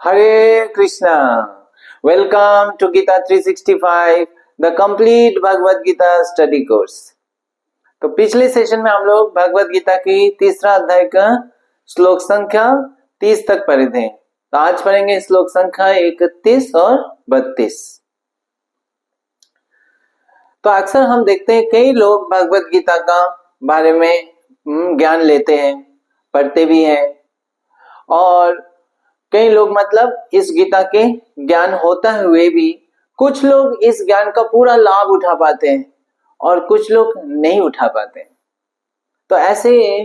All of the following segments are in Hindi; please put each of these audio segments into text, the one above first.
Hare Krishna. Welcome to Gita 365, the complete Bhagavad Gita study course. तो पिछले सेशन में हम लोग भगवद गीता की तीसरा अध्याय का श्लोक संख्या 30 तक पढ़े थे। तो आज पढ़ेंगे श्लोक संख्या 31 और 32। तो अक्सर हम देखते हैं कई लोग भगवद गीता का बारे में ज्ञान लेते हैं, पढ़ते भी हैं, और कई लोग मतलब इस गीता के ज्ञान होता हुए भी कुछ लोग इस ज्ञान का पूरा लाभ उठा पाते हैं और कुछ लोग नहीं उठा पाते हैं। तो ऐसे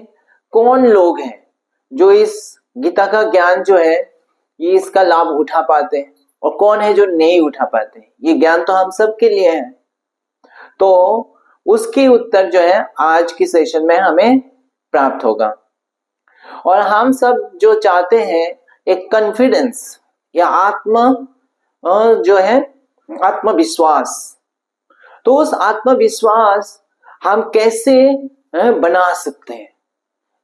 कौन लोग हैं जो इस गीता का ज्ञान जो है ये इसका लाभ उठा पाते हैं और कौन है जो नहीं उठा पाते? ये ज्ञान तो हम सब के लिए है। तो उसकी उत्तर जो है आज की सेशन में हमें प्राप्त होगा। और हम सब जो चाहते हैं एक कॉन्फिडेंस या जो है आत्मविश्वास, तो उस आत्मविश्वास हम कैसे बना सकते हैं?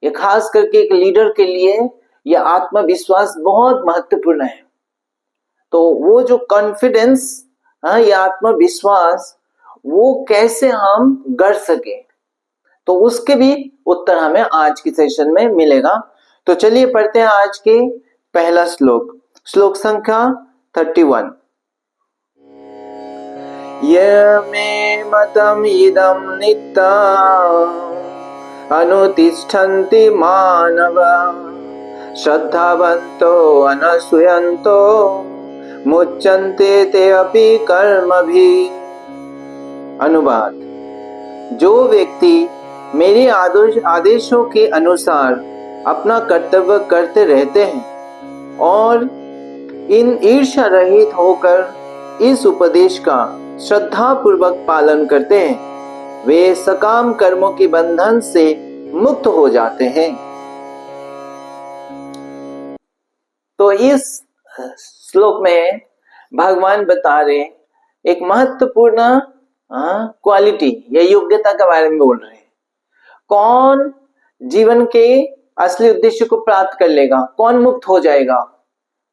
ये खास करके एक लीडर के लिए यह आत्मविश्वास बहुत महत्वपूर्ण है। तो वो जो कॉन्फिडेंस या आत्मविश्वास वो कैसे हम गढ़ सके, तो उसके भी उत्तर हमें आज की सेशन में मिलेगा। तो चलिए पढ़ते हैं आज के पहला श्लोक, श्लोक संख्या 31। ये मे मतम इदं नित्यम् अनुतिष्ठन्ति मानव श्रद्धावन्तो अनसूयन्तो मुच्यन्ते ते अपि कर्मभिः। अनुवाद: जो व्यक्ति मेरे आदेशों के अनुसार अपना कर्तव्य करते रहते हैं और इन ईर्ष्या रहित होकर इस उपदेश का श्रद्धा पूर्वक पालन करते हैं, वे सकाम कर्मों के बंधन से मुक्त हो जाते हैं। तो इस श्लोक में भगवान बता रहे एक महत्वपूर्ण क्वालिटी या योग्यता के बारे में बोल रहे हैं। कौन जीवन के असली उद्देश्य को प्राप्त कर लेगा, कौन मुक्त हो जाएगा?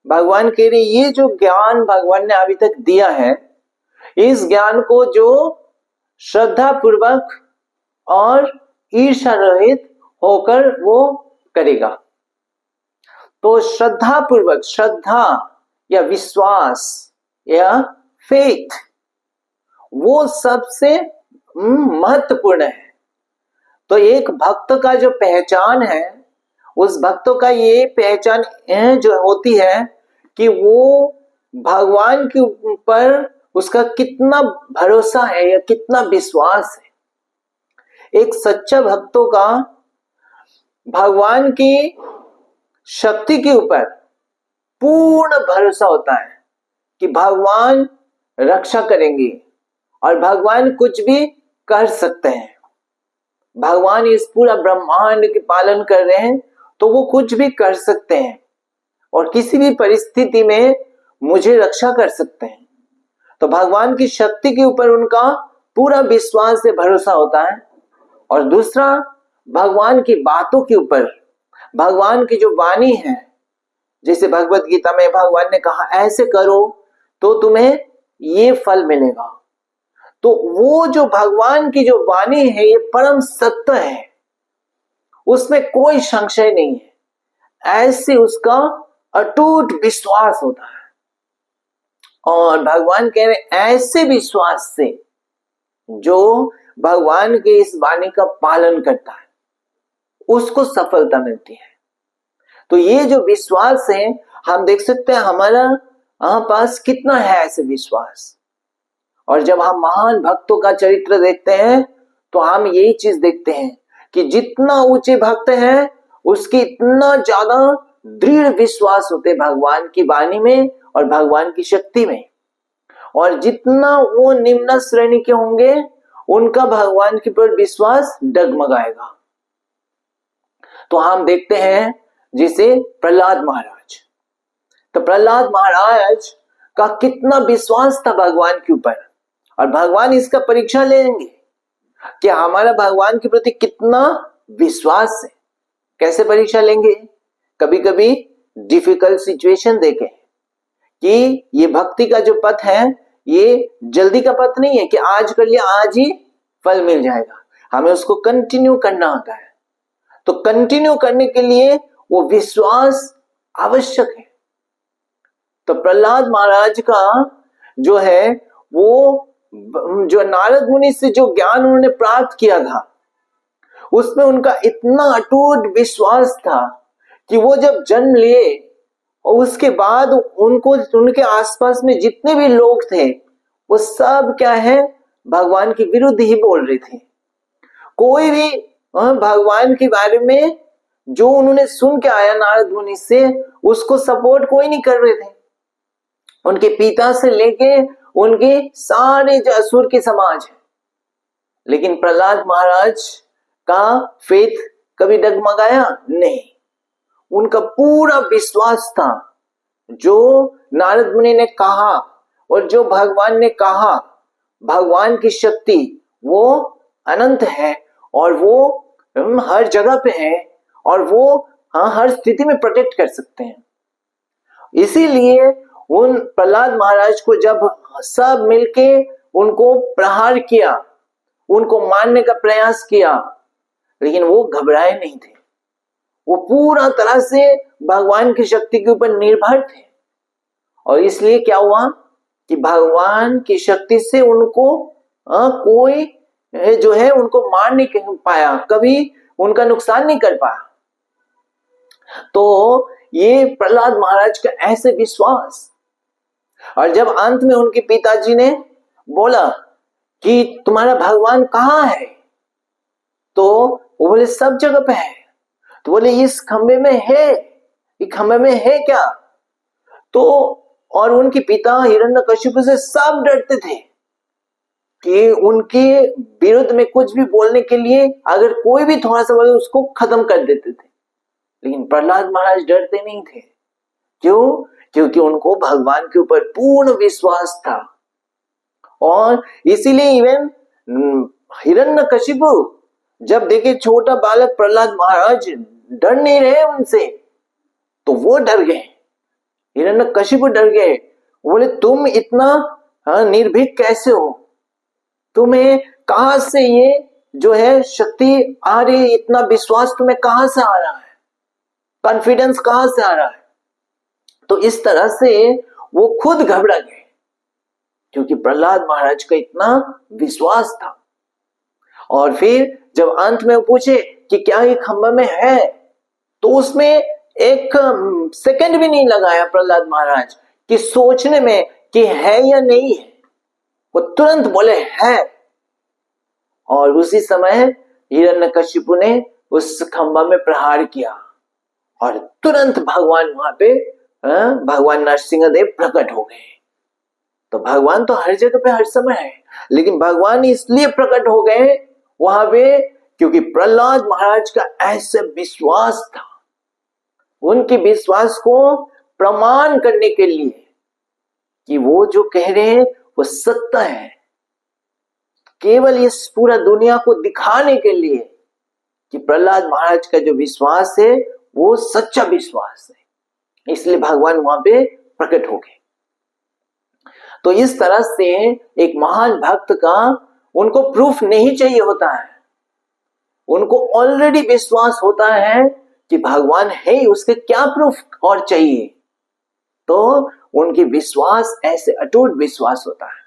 भगवान कह रहे ये जो ज्ञान भगवान ने अभी तक दिया है, इस ज्ञान को जो श्रद्धा पूर्वक और ईर्ष्या रहित होकर वो करेगा। तो श्रद्धा पूर्वक, श्रद्धा या विश्वास या फेथ, वो सबसे महत्वपूर्ण है। तो एक भक्त का जो पहचान है, उस भक्तों का ये पहचान जो होती है कि वो भगवान के ऊपर उसका कितना भरोसा है या कितना विश्वास है। एक सच्चा भक्तों का भगवान की शक्ति के ऊपर पूर्ण भरोसा होता है कि भगवान रक्षा करेंगे और भगवान कुछ भी कर सकते हैं। भगवान इस पूरा ब्रह्मांड के पालन कर रहे हैं, तो वो कुछ भी कर सकते हैं और किसी भी परिस्थिति में मुझे रक्षा कर सकते हैं। तो भगवान की शक्ति के ऊपर उनका पूरा विश्वास से भरोसा होता है। और दूसरा, भगवान की बातों के ऊपर, भगवान की जो वाणी है, जैसे भगवत गीता में भगवान ने कहा ऐसे करो तो तुम्हें ये फल मिलेगा। तो वो जो भगवान की जो वाणी है ये परम सत्य है, उसमें कोई संशय नहीं है। ऐसे उसका अटूट विश्वास होता है। और भगवान कह रहे ऐसे विश्वास से जो भगवान के इस वाणी का पालन करता है उसको सफलता मिलती है। तो ये जो विश्वास है, हम देख सकते हैं हमारा पास कितना है ऐसे विश्वास। और जब हम महान भक्तों का चरित्र देखते हैं तो हम यही चीज देखते हैं कि जितना ऊंचे भक्त हैं उसकी इतना ज्यादा दृढ़ विश्वास होते भगवान की वाणी में और भगवान की शक्ति में। और जितना वो निम्न श्रेणी के होंगे उनका भगवान के ऊपर विश्वास डगमगाएगा। तो हम देखते हैं जैसे प्रहलाद महाराज, तो प्रहलाद महाराज का कितना विश्वास था भगवान के ऊपर, और भगवान इसका परीक्षा लेंगे कि हमारा भगवान के प्रति कितना विश्वास है। कैसे परीक्षा लेंगे? कभी कभी डिफिकल्ट सिचुएशन देके कि ये भक्ति का जो पथ है ये जल्दी का पथ नहीं है कि आज कर लिया आज ही फल मिल जाएगा, हमें उसको कंटिन्यू करना होता है। तो कंटिन्यू करने के लिए वो विश्वास आवश्यक है। तो प्रहलाद महाराज का जो है वो जो नारद मुनि से जो ज्ञान उन्होंने प्राप्त किया था उसमें उनका इतना अटूट विश्वास था कि वो जब जन्म लिए और उसके बाद उनको उनके आसपास में जितने भी लोग थे वो सब क्या है भगवान के विरुद्ध ही बोल रहे थे। कोई भी भगवान के बारे में जो उन्होंने सुन के आया नारद मुनि से उसको सपोर्ट कोई नहीं कर रहे थे। उनके पिता से लेके उनके सारे जो असुर के समाज है, लेकिन प्रहलाद महाराज का फेथ कभी डगमगाया नहीं। उनका पूरा विश्वास था जो नारद मुनि ने कहा और जो भगवान ने कहा, भगवान की शक्ति वो अनंत है और वो हर जगह पे है और वो हर स्थिति में प्रोटेक्ट कर सकते हैं। इसीलिए उन प्रहलाद महाराज को जब सब मिलके उनको प्रहार किया, उनको मारने का प्रयास किया, लेकिन वो घबराए नहीं थे। वो पूरा तरह से भगवान की शक्ति के ऊपर निर्भर थे और इसलिए क्या हुआ कि भगवान की शक्ति से उनको कोई जो है उनको मार नहीं पाया, कभी उनका नुकसान नहीं कर पाया। तो ये प्रहलाद महाराज का ऐसे विश्वास। और जब अंत में उनके पिताजी ने बोला कि तुम्हारा भगवान कहाँ है, तो वो बोले सब जगह पे है। तो बोले इस खंबे में है, ये खंबे में है क्या? तो और उनके पिता हिरण्यकशिपु से सब डरते थे कि उनके विरुद्ध में कुछ भी बोलने के लिए अगर कोई भी थोड़ा सा बोले उसको खत्म कर देते थे। लेकिन प्रहलाद महाराज डरते नहीं थे। क्यों? क्योंकि उनको भगवान के ऊपर पूर्ण विश्वास था। और इसीलिए इवन हिरण्यकशिपु जब देखे छोटा बालक प्रहलाद महाराज डर नहीं रहे उनसे, तो वो डर गए, हिरण्यकशिपु डर गए। बोले तुम इतना निर्भीक कैसे हो? तुम्हें कहां से ये जो है शक्ति आ रही, इतना विश्वास तुम्हें कहां से आ रहा है, कॉन्फिडेंस कहां से आ रहा है? तो इस तरह से वो खुद घबरा गए क्योंकि प्रहलाद महाराज का इतना विश्वास था। और फिर जब अंत में वो पूछे कि क्या ये खंबा में है, तो उसमें एक सेकंड भी नहीं लगाया प्रहलाद महाराज कि सोचने में कि है या नहीं है। वो तुरंत बोले है। और उसी समय हिरण्यकशिपु ने उस खंबा में प्रहार किया और तुरंत भगवान वहां पे भगवान नरसिंहदेव प्रकट हो गए। तो भगवान तो हर जगह पे हर समय है, लेकिन भगवान इसलिए प्रकट हो गए वहां पे क्योंकि प्रहलाद महाराज का ऐसा विश्वास था। उनके विश्वास को प्रमाण करने के लिए कि वो जो कह रहे हैं वो सत्य है, केवल इस पूरा दुनिया को दिखाने के लिए कि प्रहलाद महाराज का जो विश्वास है वो सच्चा विश्वास है, इसलिए भगवान वहां पे प्रकट हो गए। तो इस तरह से एक महान भक्त का उनको प्रूफ नहीं चाहिए होता है, उनको ऑलरेडी विश्वास होता है कि भगवान है, उसके क्या प्रूफ और चाहिए। तो उनकी विश्वास ऐसे अटूट विश्वास होता है।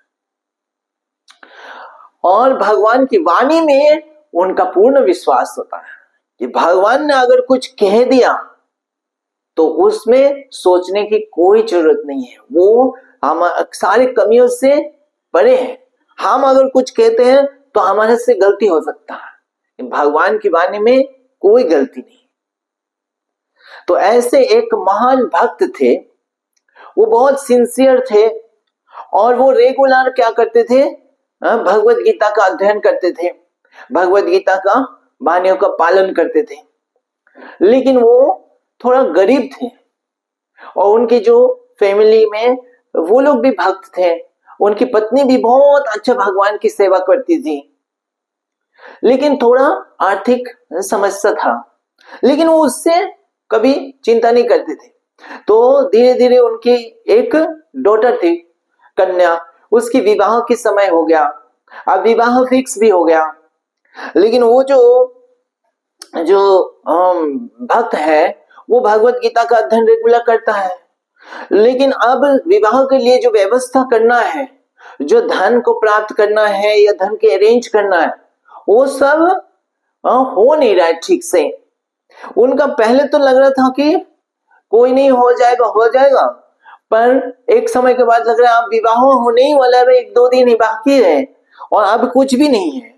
और भगवान की वाणी में उनका पूर्ण विश्वास होता है कि भगवान ने अगर कुछ कह दिया तो उसमें सोचने की कोई जरूरत नहीं है। वो हम सारे कमियों से परे हैं। हम अगर कुछ कहते हैं तो हमारे से गलती हो सकता है, भगवान की वाणी में कोई गलती नहीं। तो ऐसे एक महान भक्त थे, वो बहुत सिंसियर थे और वो रेगुलर क्या करते थे, भगवत गीता का अध्ययन करते थे, भगवत गीता का वाणियों का पालन करते थे। लेकिन वो थोड़ा गरीब थे और उनकी जो फैमिली में वो लोग भी भक्त थे, उनकी पत्नी भी बहुत अच्छा भगवान की सेवा करती थी, लेकिन थोड़ा आर्थिक समस्या था। लेकिन वो उससे कभी चिंता नहीं करते थे तो धीरे धीरे उनकी एक डॉटर थी, कन्या, उसकी विवाह के समय हो गया। अब विवाह फिक्स भी हो गया, लेकिन वो जो जो भक्त है वो भगवत गीता का अध्ययन रेगुलर करता है, लेकिन अब विवाह के लिए जो व्यवस्था करना है, जो धन को प्राप्त करना है या धन के अरेंज करना है, वो सब हो नहीं रहा है ठीक से। उनका पहले तो लग रहा था कि कोई नहीं, हो जाएगा, पर एक समय के बाद लग रहा है अब विवाह होने ही वाला है, 1-2 दिन ही बाकी है और अब कुछ भी नहीं है।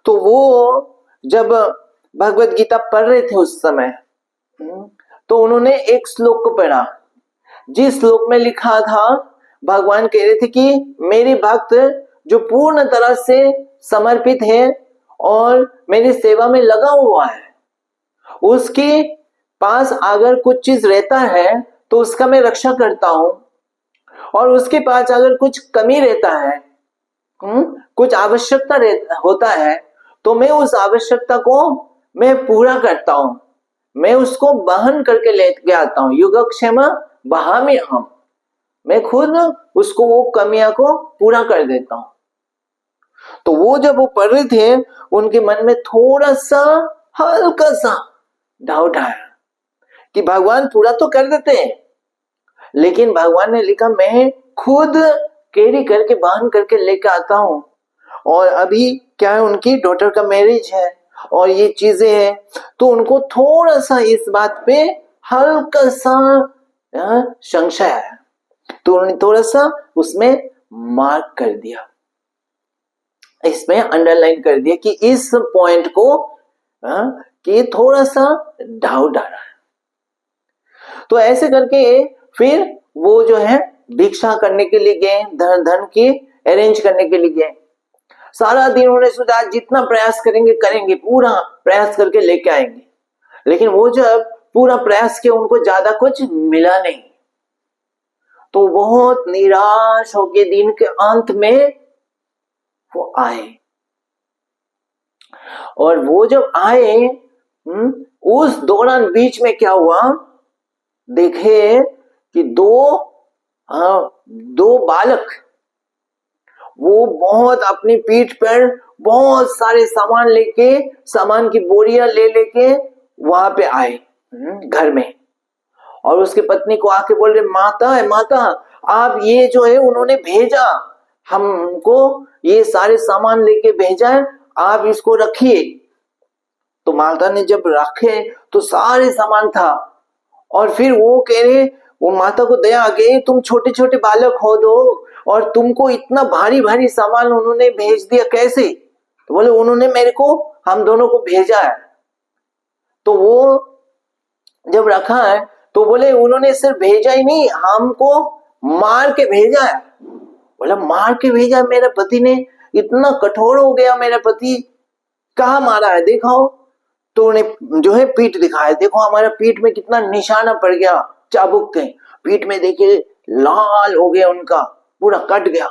तो वो जब भगवत गीता पढ़ रहे थे उस समय, तो उन्होंने एक श्लोक को पढ़ा, जिस श्लोक में लिखा था, भगवान कह रहे थे कि मेरे भक्त जो पूर्ण तरह से समर्पित है और मेरी सेवा में लगा हुआ है, उसके पास अगर कुछ चीज रहता है तो उसका मैं रक्षा करता हूं, और उसके पास अगर कुछ कमी रहता है, कुछ आवश्यकता होता है, तो मैं उस आवश्यकता को मैं पूरा करता हूं, मैं उसको वहन करके लेके आता हूं। युगक्षेम वहामि हम, मैं खुद उसको वो कमियां को पूरा कर देता हूं। तो वो जब वो पढ़ रहे थे, उनके मन में थोड़ा सा हल्का सा डाउट आया कि भगवान पूरा तो कर देते हैं, लेकिन भगवान ने लिखा मैं खुद कैरी करके वहन करके लेके आता हूं, और अभी क्या है, उनकी डॉटर का मैरिज है और ये चीजें हैं, तो उनको थोड़ा सा इस बात पे हल्का सा संशय आया। तो उन्होंने थोड़ा सा उसमें मार्क कर दिया, इसमें अंडरलाइन कर दिया कि इस पॉइंट को कि थोड़ा सा डाउट आ रहा है। तो ऐसे करके फिर वो जो है भिक्षा करने के लिए गए, धन की अरेंज करने के लिए गए। सारा दिन उन्होंने सोचा जितना प्रयास करेंगे, पूरा प्रयास करके लेके आएंगे, लेकिन वो जब पूरा प्रयास किया उनको ज्यादा कुछ मिला नहीं। तो बहुत निराश होके दिन के अंत में वो आए, और वो जब आए, उस दौरान बीच में क्या हुआ, देखे कि दो बालक वो बहुत अपनी पीठ पर बहुत सारे सामान की बोरियां ले लेके वहां पे आए घर में, और उसकी पत्नी को आके बोल रहे, माता आप ये जो है उन्होंने भेजा, हमको ये सारे सामान लेके भेजा है, आप इसको रखिए। तो माता ने जब रखे तो सारे सामान था, और फिर वो कह रहे, वो माता को दया आ गई, तुम छोटे छोटे बालक हो दो और तुमको इतना भारी भारी सामान उन्होंने भेज दिया कैसे? तो बोले उन्होंने मेरे को, हम दोनों को भेजा है। तो वो जब रखा है तो बोले उन्होंने सिर्फ भेजा ही नहीं, हमको मार के भेजा है। बोला मार के भेजा? मेरे पति ने इतना कठोर हो गया, मेरा पति कहाँ मारा है दिखाओ। तो उन्हें जो है पीठ दिखाया, देखो हमारा पीठ में कितना निशाना पड़ गया चाबुक के, पीठ में देखिए लाल हो गया, उनका पूरा कट गया।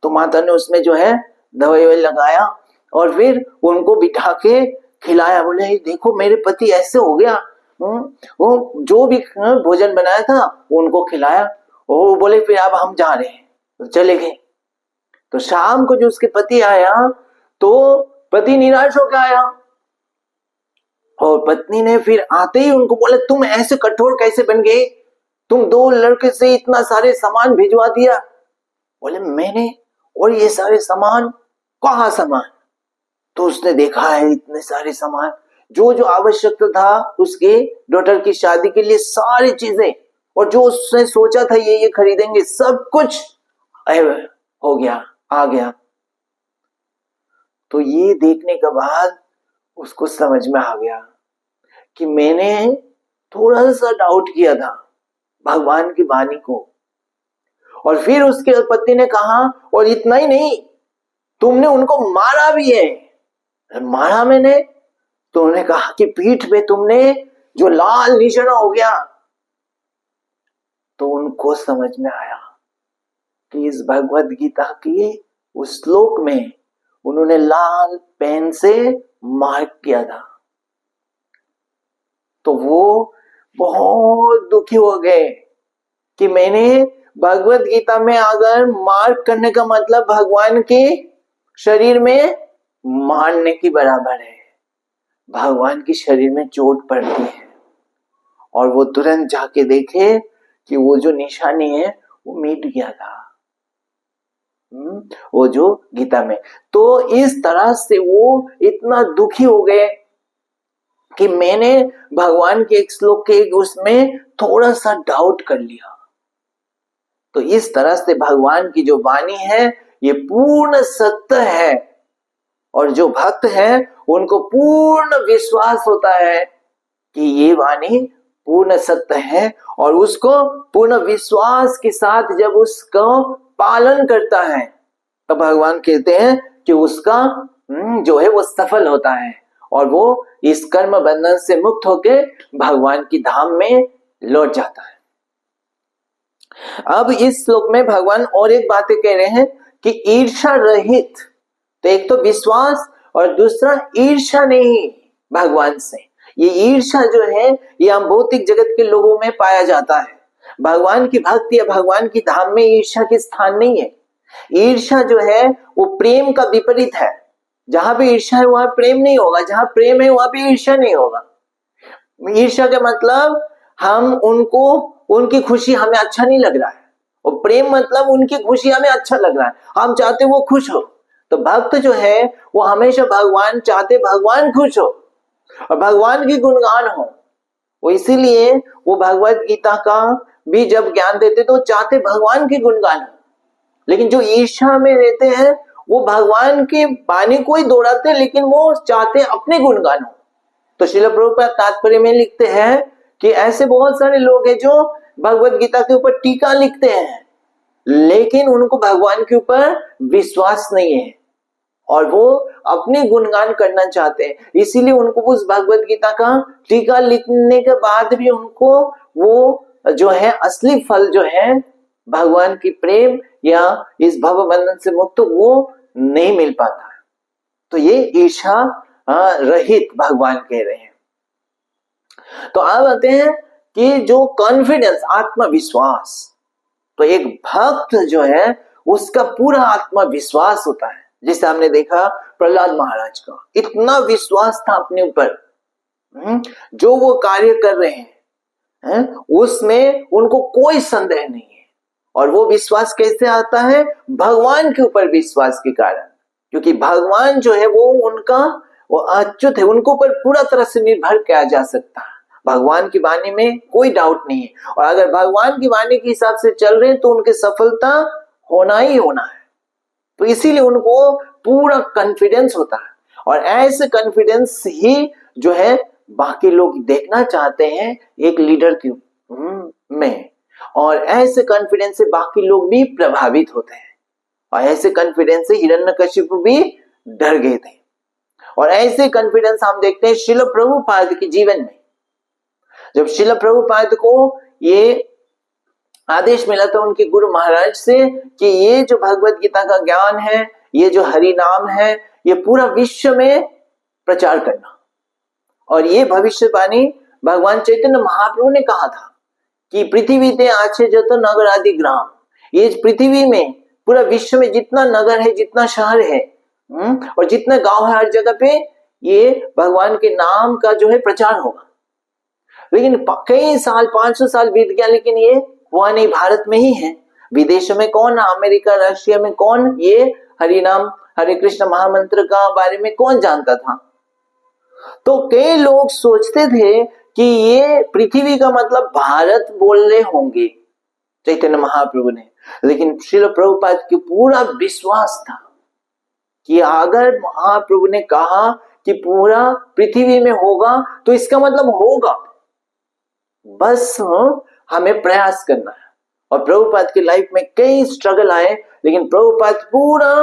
तो माता ने उसमें जो है दवाई लगाया और फिर उनको बिठा के खिलाया। बोले देखो मेरे पति ऐसे हो गया। वो जो भी भोजन बनाया था उनको खिलाया। वो बोले फिर अब हम जा रहे हैं, तो चले गए। तो शाम को जो उसके पति आया तो पति निराश होकर आया, और पत्नी ने फिर आते ही उनको बोला तुम ऐसे कठोर कैसे बन गए, तुम 2 लड़के से इतना सारे सामान भिजवा दिया। बोले मैंने, और ये सारे सामान कहाँ सामान? तो उसने देखा है इतने सारे सामान, जो जो आवश्यकता था उसके डॉटर की शादी के लिए सारी चीजें, और जो उसने सोचा था ये खरीदेंगे, सब कुछ हो गया, आ गया। तो ये देखने के बाद उसको समझ में आ गया कि मैंने थोड़ा सा डाउट किया था भगवान की वाणी को। और फिर उसके पति ने कहा, और इतना ही नहीं, तुमने उनको मारा भी है। मारा मैंने? तो उन्होंने कहा कि पीठ पे तुमने जो लाल निशाना हो गया। तो उनको समझ में आया कि इस भगवत गीता की उस श्लोक में उन्होंने लाल पेन से मार्क किया था। तो वो बहुत दुखी हो गए कि मैंने भगवत गीता में अगर मार्क करने का मतलब भगवान के शरीर में मारने की बराबर है। भगवान की शरीर में चोट पड़ती है और वो तुरंत जाके देखे कि वो जो निशानी है वो मिट गया था, वो जो गीता में। तो इस तरह से वो इतना दुखी हो गए कि मैंने भगवान के एक श्लोक के उसमें थोड़ा सा डाउट कर लिया। तो इस तरह से भगवान की जो वाणी है ये पूर्ण सत्य है और जो भक्त है उनको पूर्ण विश्वास होता है कि ये वाणी पूर्ण सत्य है और उसको पूर्ण विश्वास के साथ जब उसका पालन करता है तो भगवान कहते हैं कि उसका जो है वो सफल होता है और वो इस कर्म बंधन से मुक्त होकर भगवान की धाम में लौट जाता है। अब इस श्लोक में भगवान और एक बातें कह रहे हैं कि ईर्ष्या रहित, तो एक तो विश्वास और दूसरा ईर्ष्या नहीं भगवान से। ये ईर्ष्या जो है ये हम भौतिक जगत के लोगों में पाया जाता है। भगवान की भक्ति या भगवान की धाम में ईर्ष्या की स्थान नहीं है। ईर्ष्या जो है वो प्रेम का विपरीत है। जहां भी ईर्ष्या है वहां प्रेम नहीं होगा, जहां प्रेम है वहां भी ईर्ष्या नहीं होगा। ईर्ष्या का मतलब हम उनको, उनकी खुशी हमें अच्छा नहीं लग रहा है, और प्रेम मतलब उनकी खुशी हमें अच्छा लग रहा है, हम चाहते वो खुश हो। तो भक्त जो है वो हमेशा भगवान चाहते भगवान खुश हो और भगवान की गुणगान हो। वो इसीलिए वो भगवत गीता का भी जब ज्ञान देते तो चाहते भगवान की गुणगान हो। लेकिन जो ईर्ष्या में रहते हैं वो भगवान की वाणी को ही दोहराते लेकिन वो चाहते अपने गुणगान हो। तो श्रील प्रभुपाद तात्पर्य में लिखते हैं कि ऐसे बहुत सारे लोग हैं जो भगवत गीता के ऊपर टीका लिखते हैं लेकिन उनको भगवान के ऊपर विश्वास नहीं है और वो अपने गुणगान करना चाहते हैं, इसीलिए उनको उस भगवत गीता का टीका लिखने के बाद भी उनको वो जो है असली फल जो है भगवान की प्रेम या इस भव बंधन से मुक्त वो नहीं मिल पाता है। तो ये ईर्ष्या रहित भगवान कह रहे हैं। तो अब आते हैं कि जो कॉन्फिडेंस, आत्मविश्वास, तो एक भक्त जो है उसका पूरा आत्मविश्वास होता है। जैसे हमने देखा प्रहलाद महाराज का इतना विश्वास था अपने ऊपर, जो वो कार्य कर रहे हैं उसमें उनको कोई संदेह नहीं है। और वो विश्वास कैसे आता है? भगवान के ऊपर विश्वास के कारण, क्योंकि भगवान जो है वो उनका वो अच्युत है, उनको ऊपर पूरा तरह से निर्भर किया जा सकता है। भगवान की वाणी में कोई डाउट नहीं है और अगर भगवान की वाणी के हिसाब से चल रहे हैं तो उनकी सफलता होना ही होना है। तो इसीलिए उनको पूरा कॉन्फिडेंस होता है और ऐसे कॉन्फिडेंस ही जो है बाकी लोग देखना चाहते हैं एक लीडर के में, और ऐसे कॉन्फिडेंस से बाकी लोग भी प्रभावित होते हैं और ऐसे कॉन्फिडेंस से हिरण्यकशिपु भी डर गए थे। और ऐसे कॉन्फिडेंस हम देखते हैं श्रील प्रभुपाद के जीवन में। जब श्रील प्रभुपाद को ये आदेश मिला था उनके गुरु महाराज से कि ये जो भगवत गीता का ज्ञान है, ये जो हरि नाम है, ये पूरा विश्व में प्रचार करना। और ये भविष्यवाणी भगवान चैतन्य महाप्रभु ने कहा था कि पृथ्वी ते आछे जत नगर आदि ग्राम, ये पृथ्वी में पूरा विश्व में जितना नगर है, जितना शहर है और जितना गांव है, हर जगह पे ये भगवान के नाम का जो है प्रचार होगा। लेकिन कई साल, 500 साल बीत गया, लेकिन ये हुआ नहीं। भारत में ही है, विदेशों में कौन, अमेरिका, रशिया में कौन ये हरि नाम हरे कृष्ण महामंत्र का बारे में कौन जानता था। तो कई लोग सोचते थे कि ये पृथ्वी का मतलब भारत बोल रहे होंगे चैतन्य महाप्रभु ने, लेकिन श्रील प्रभुपाद की पूरा विश्वास था कि अगर महाप्रभु ने कहा कि पूरा पृथ्वी में होगा तो इसका मतलब होगा, बस हमें प्रयास करना है। और प्रभुपाद की लाइफ में कई स्ट्रगल आए लेकिन प्रभुपाद पूरा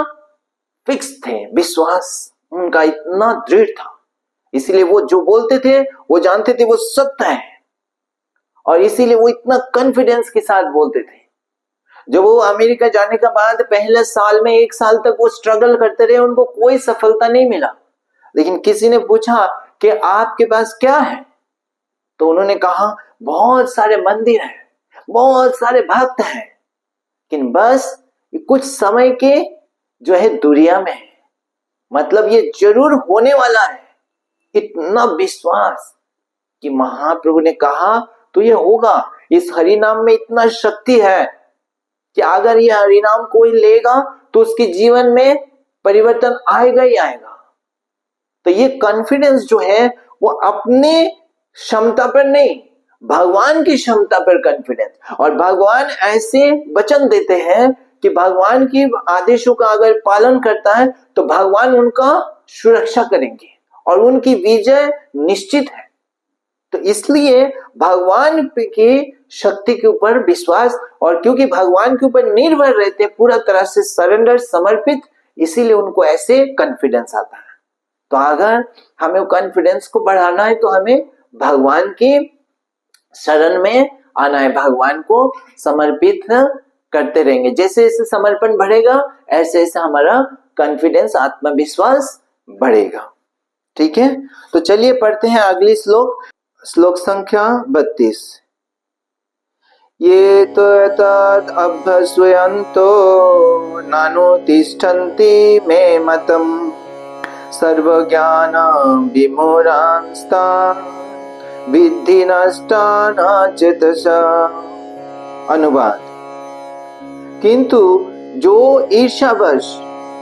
फिक्स थे, विश्वास उनका इतना दृढ़ था, इसीलिए वो जो बोलते थे वो जानते थे वो सत्य है और इसीलिए वो इतना कॉन्फिडेंस के साथ बोलते थे। जब वो अमेरिका जाने के बाद पहले साल में 1 साल तक वो स्ट्रगल करते रहे, उनको कोई सफलता नहीं मिला। लेकिन किसी ने पूछा कि आपके पास क्या है, तो उन्होंने कहा बहुत सारे मंदिर हैं, बहुत सारे भक्त हैं, लेकिन बस कुछ समय के जो है दुनिया में है। मतलब ये जरूर होने वाला है, इतना विश्वास कि महाप्रभु ने कहा तो ये होगा। इस हरि नाम में इतना शक्ति है कि अगर ये हरि नाम कोई लेगा तो उसके जीवन में परिवर्तन आएगा ही आएगा। तो ये कॉन्फिडेंस जो है वो अपने क्षमता पर नहीं, भगवान की क्षमता पर कॉन्फिडेंस। और भगवान ऐसे वचन देते हैं कि भगवान की आदेशों का अगर पालन करता है तो भगवान उनका सुरक्षा करेंगे और उनकी विजय निश्चित है। तो इसलिए भगवान की शक्ति के ऊपर विश्वास, और क्योंकि भगवान के ऊपर निर्भर रहते हैं, पूरा तरह से सरेंडर, समर्पित, इसीलिए उनको ऐसे कॉन्फिडेंस आता है। तो अगर हमें कॉन्फिडेंस को बढ़ाना है तो हमें भगवान की शरण में आना है, भगवान को समर्पित करते रहेंगे। जैसे जैसे समर्पण बढ़ेगा ऐसे ऐसे हमारा कॉन्फिडेंस, आत्मविश्वास बढ़ेगा। ठीक है, तो चलिए पढ़ते हैं अगली श्लोक, श्लोक संख्या 32। ये तो तत् अभ्यस्वयन्तो नानुतिष्ठन्ति मे मतम् सर्वज्ञान विमूढांस्ता विद्धि नष्टान् चेतसा। अनुवाद: किंतु जो ईर्ष्यावश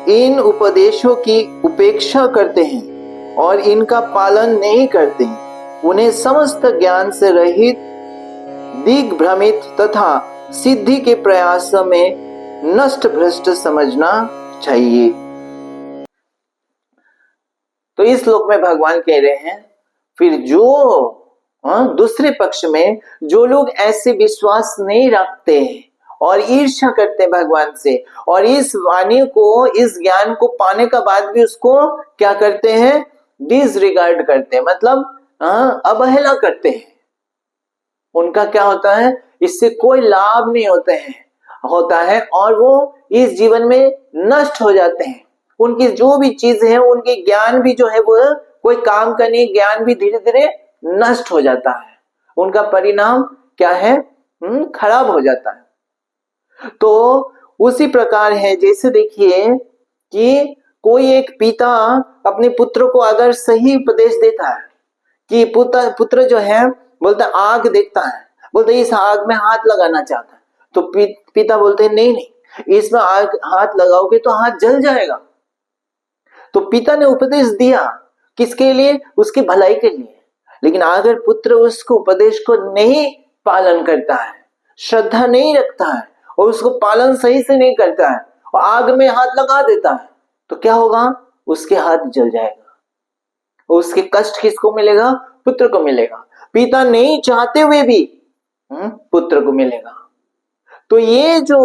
इन उपदेशों की उपेक्षा करते हैं और इनका पालन नहीं करते, उन्हें समस्त ज्ञान से रहित, दिग्भ्रमित तथा सिद्धि के प्रयास में नष्ट भ्रष्ट समझना चाहिए। तो इस श्लोक में भगवान कह रहे हैं, फिर जो दूसरे पक्ष में जो लोग ऐसे विश्वास नहीं रखते हैं और ईर्ष्या करते हैं भगवान से, और इस वाणी को, इस ज्ञान को पाने का बाद भी उसको क्या करते हैं, डिसरिगार्ड करते हैं, मतलब अवहेला करते हैं, उनका क्या होता है, इससे कोई लाभ नहीं होता है और वो इस जीवन में नष्ट हो जाते हैं। उनकी जो भी चीजें हैं, उनके ज्ञान भी जो है वो कोई काम का नहीं, ज्ञान भी धीरे धीरे नष्ट हो जाता है, उनका परिणाम क्या है, खराब हो जाता है। तो उसी प्रकार है, जैसे देखिए कि कोई एक पिता अपने पुत्र को अगर सही उपदेश देता है कि पुत्र जो है बोलता आग देखता है, बोलते इस आग में हाथ लगाना चाहता है, तो पिता बोलते हैं नहीं नहीं, इसमें आग हाथ लगाओगे तो हाथ जल जाएगा। तो पिता ने उपदेश दिया किसके लिए, उसकी भलाई के लिए, लेकिन अगर पुत्र उसको उपदेश को नहीं पालन करता है, श्रद्धा नहीं रखता है और उसको पालन सही से नहीं करता है और आग में हाथ लगा देता है, तो क्या होगा, उसके हाथ जल जाएगा और उसके कष्ट किसको मिलेगा, पुत्र को मिलेगा। पिता नहीं चाहते हुए भी पुत्र को मिलेगा। तो ये जो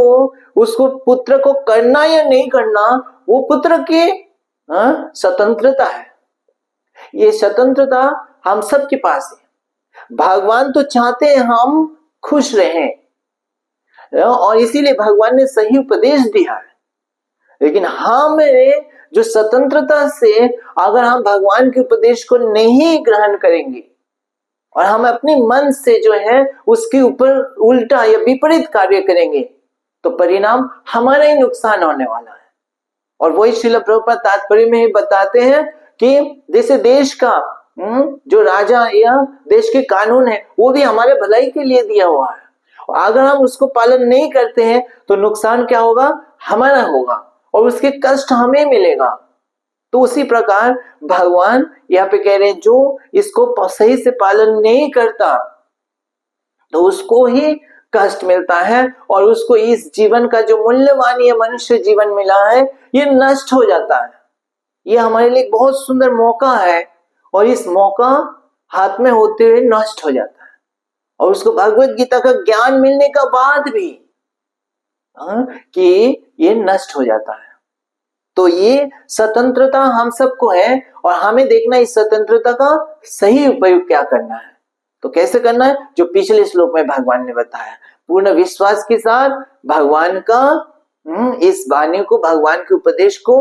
उसको पुत्र को करना या नहीं करना, वो पुत्र की स्वतंत्रता है। ये स्वतंत्रता हम सब के पास है। भगवान तो चाहते हैं हम खुश रहें और इसीलिए भगवान ने सही उपदेश दिया है, लेकिन हमें जो स्वतंत्रता से अगर हम भगवान के उपदेश को नहीं ग्रहण करेंगे और हम अपने मन से जो है उसके ऊपर उल्टा या विपरीत कार्य करेंगे, तो परिणाम हमारा ही नुकसान होने वाला है। और वही श्रील प्रभुपाद तात्पर्य में ही बताते हैं कि जैसे देश का जो राजा या देश के कानून है वो भी हमारे भलाई के लिए दिया हुआ है, और अगर हम उसको पालन नहीं करते हैं तो नुकसान क्या होगा, हमारा होगा और उसके कष्ट हमें मिलेगा। तो उसी प्रकार भगवान यहाँ पे कह रहे हैं जो इसको सही से पालन नहीं करता तो उसको ही कष्ट मिलता है और उसको इस जीवन का जो मूल्यवान ये मनुष्य जीवन मिला है ये नष्ट हो जाता है। ये हमारे लिए बहुत सुंदर मौका है और इस मौका हाथ में होते हुए नष्ट हो जाता है, और उसको भगवत गीता का ज्ञान मिलने का बाद भी कि ये नष्ट हो जाता है। तो ये स्वतंत्रता हम सबको है और हमें देखना इस स्वतंत्रता का सही उपयोग क्या करना है। तो कैसे करना है, जो पिछले श्लोक में भगवान ने बताया, पूर्ण विश्वास के साथ भगवान का इस वाणी को, भगवान के उपदेश को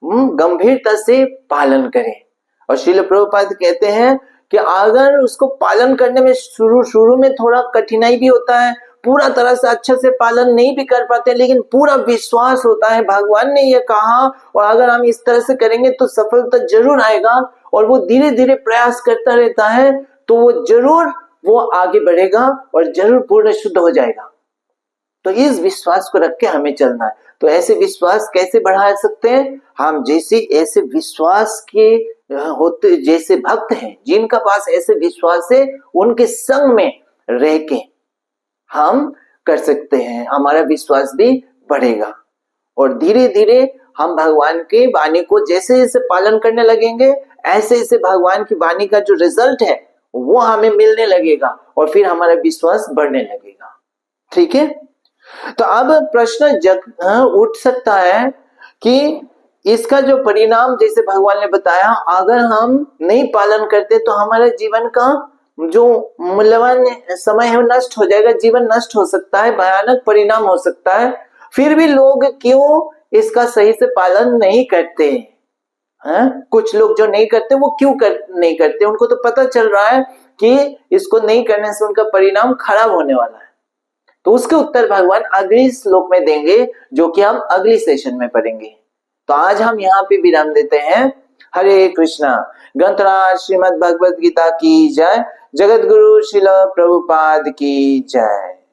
गंभीरता से पालन करें। और श्रील प्रभुपाद कहते हैं कि अगर उसको पालन करने में शुरू में थोड़ा कठिनाई भी होता है, पूरा तरह से अच्छे से पालन नहीं भी कर पाते, लेकिन पूरा विश्वास होता है भगवान ने ये कहा और अगर हम इस तरह से करेंगे तो सफलता जरूर आएगा, और वो धीरे धीरे प्रयास करता रहता है तो वो जरूर वो आगे बढ़ेगा और जरूर पूर्ण शुद्ध हो जाएगा। तो इस विश्वास को रख के हमें चलना है। तो ऐसे विश्वास कैसे बढ़ा सकते हैं हम? जैसे ऐसे विश्वास के होते जैसे भक्त हैं जिनका पास ऐसे विश्वास है, उनके संग में रह के हम कर सकते हैं, हमारा विश्वास भी बढ़ेगा और धीरे धीरे हम भगवान के वाणी को जैसे जैसे पालन करने लगेंगे, ऐसे ऐसे भगवान की वाणी का जो रिजल्ट है वो हमें मिलने लगेगा और फिर हमारा विश्वास बढ़ने लगेगा। ठीक है, तो अब प्रश्न उठ सकता है कि इसका जो परिणाम जैसे भगवान ने बताया, अगर हम नहीं पालन करते तो हमारे जीवन का जो मूल्यवान समय है नष्ट हो जाएगा, जीवन नष्ट हो सकता है, भयानक परिणाम हो सकता है। फिर भी लोग क्यों इसका सही से पालन नहीं करते हैं? कुछ लोग जो नहीं करते वो क्यों नहीं करते? उनको तो पता चल रहा है कि इसको नहीं करने से उनका परिणाम खराब होने वाला है। तो उसके उत्तर भगवान अगली श्लोक में देंगे, जो कि हम अगली सेशन में पढ़ेंगे। तो आज हम यहाँ पे विराम देते हैं। हरे कृष्णा। ग्रंथराज श्रीमद् भगवद गीता की जय। जगत गुरु श्रील प्रभुपाद की जय।